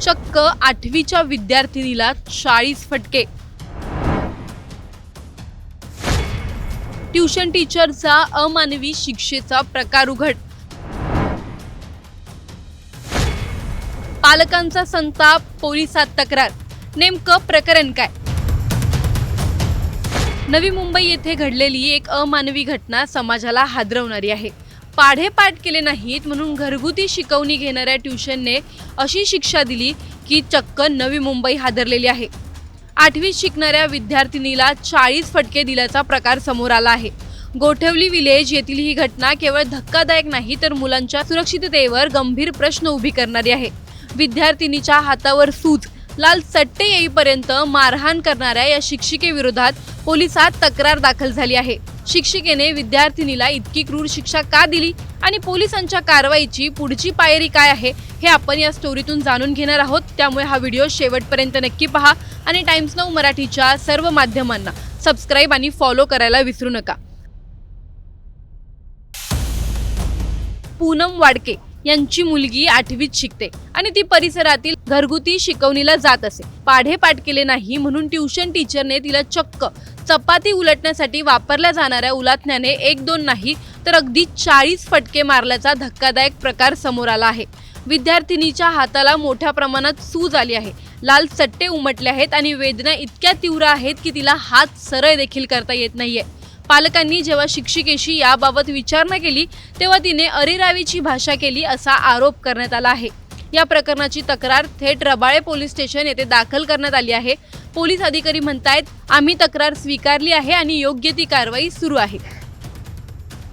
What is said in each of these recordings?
चक्क 8वीच्या विद्यार्थिनीला 40 फटके। ट्युशन टीचरचा अमानवी शिक्षेचा प्रकार उघड। पालकांचा संताप, पोलिसात तक्रार। नेमकं प्रकरण काय? नवी मुंबई येथे घडलेली एक अमानवी घटना समाजाला हादरवणारी आहे। पाढे पाठ केले नाहीत म्हणून घरगुती शिकवणी घेणाऱ्या ट्युशनने अशी शिक्षा दिली की चक्क नवी मुंबई हादरलेली आहे। 8वीत शिकणाऱ्या विद्यार्थिनीला 40 फटके दिल्याचा प्रकार समोर आला आहे। गोठवली विलेज येथील ही घटना केवळ धक्कादायक नाही तर मुलांच्या सुरक्षिततेवर गंभीर प्रश्न उभी करणारी आहे। विद्यार्थिनीच्या हातावर सूज, लाल चट्टे येईपर्यंत मारहाण करणाऱ्या या शिक्षिकेविरोधात पोलिसात तक्रार दाखल झाली आहे। शिक्षिकेने विद्यार्थिनीला इतकी क्रूर शिक्षा का दिली आणि पोलिसांच्या कारवाईची पुढची पायरी काय आहे हे आपण या स्टोरीतून जाणून घेणार आहोत। त्यामुळे हा व्हिडिओ शेवटपर्यंत नक्की पहा आणि टाइम्स नाऊ मराठीच्या सर्व माध्यमांना सबस्क्राइब आणि फॉलो करायला विसरू नका। पूनम वाडके यांची मुलगी 8वीत शिकते आणि ती परिसरातील घरगुती शिकवणीला जात असे। पाढे पाठ केले नाही म्हणून ट्युशन टीचरने तिला चक्क चपाती उलटण्यासाठी वापरल्या जाणाऱ्या उलाटण्याने 1-2 नाही तर अगदी 40 फटके मारल्याचा धक्कादायक प्रकार समोर आला आहे। विद्यार्थिनीच्या हाताला मोठ्या प्रमाणात सूज आली आहे, लाल चट्टे उमटले आहेत आणि वेदना इतक्या तीव्र आहेत की तिला हात सरळ देखील करता येत नाहीये। पालकांनी जेव्हा शिक्षिकेशी याबाबत विचारणा केली तेव्हा तिने अरेरावीची भाषा केली असा आरोप करण्यात आला आहे। या प्रकरणाची तक्रार थेट रबाळे पोलीस स्टेशन येथे दाखल करण्यात आली आहे। पोलीस अधिकारी म्हणतायत, आम्ही तक्रार स्वीकारली आहे आणि योग्य ती कारवाई सुरू आहे।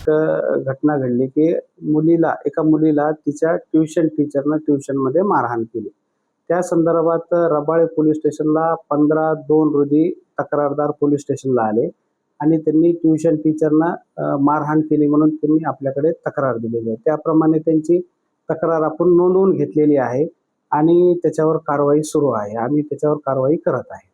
घटना घडली की एका मुलीला तिच्या ट्युशन टीचरनं ट्युशनमध्ये मारहाण केली। त्या संदर्भात रबाळे पोलीस स्टेशनला 15/2 रोजी तक्रारदार पोलीस स्टेशनला आले आणि त्यांनी ट्युशन टीचरना मारहाण केली म्हणून त्यांनी आपल्याकडे तक्रार दिलेली आहे। त्याप्रमाणे त्यांची तक्रार आपण नोंदवून घेतलेली आहे आणि त्याच्यावर कारवाई सुरू आहे। आम्ही त्याच्यावर कारवाई करत आहे।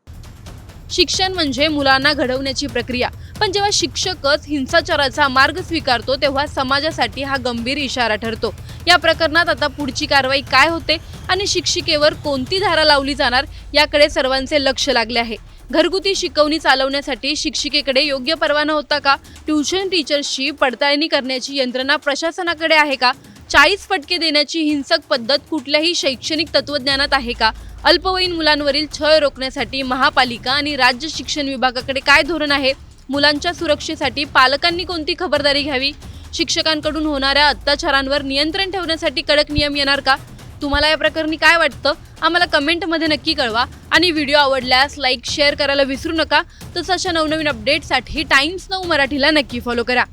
शिक्षण म्हणजे मुलांना घडवण्याची प्रक्रिया, पण जेव्हा शिक्षकच हिंसाचाराचा मार्ग स्वीकारतो तेव्हा समाजासाठी हा गंभीर इशारा ठरतो। या प्रकरणात आता पुढची कारवाई काय होते आणि शिक्षिकेवर कोणती धारा लावली जाणार याकडे सर्वांचे लक्ष लागले आहे। घरगुती शिकवणी चालवण्यासाठी शिक्षिकेकडे योग्य परवाना होता का? ट्युशन टीचरशी पडताळणी करण्याची यंत्रणा प्रशासनाकडे आहे का? 40 फटके देण्याची हिंसक पद्धत कुठल्याही शैक्षणिक तत्वज्ञानात आहे का? अल्पवयीन मुलांवरील छळ रोखण्यासाठी महापालिका आणि राज्य शिक्षण विभागाकडे काय धोरण आहे? मुलांच्या सुरक्षेसाठी पालकांनी कोणती खबरदारी घ्यावी? शिक्षकांकडून होणाऱ्या अत्याचारांवर नियंत्रण ठेवण्यासाठी कडक नियम येणार का? तुम्हाला या प्रकरणी काय वाटतं? आम्हाला कमेंटमध्ये नक्की कळवा आणि व्हिडिओ आवडल्यास लाईक शेअर करायला विसरू नका। तसंच अशा नवनवीन अपडेटसाठी टाइम्स नाऊ मराठीला नक्की फॉलो करा।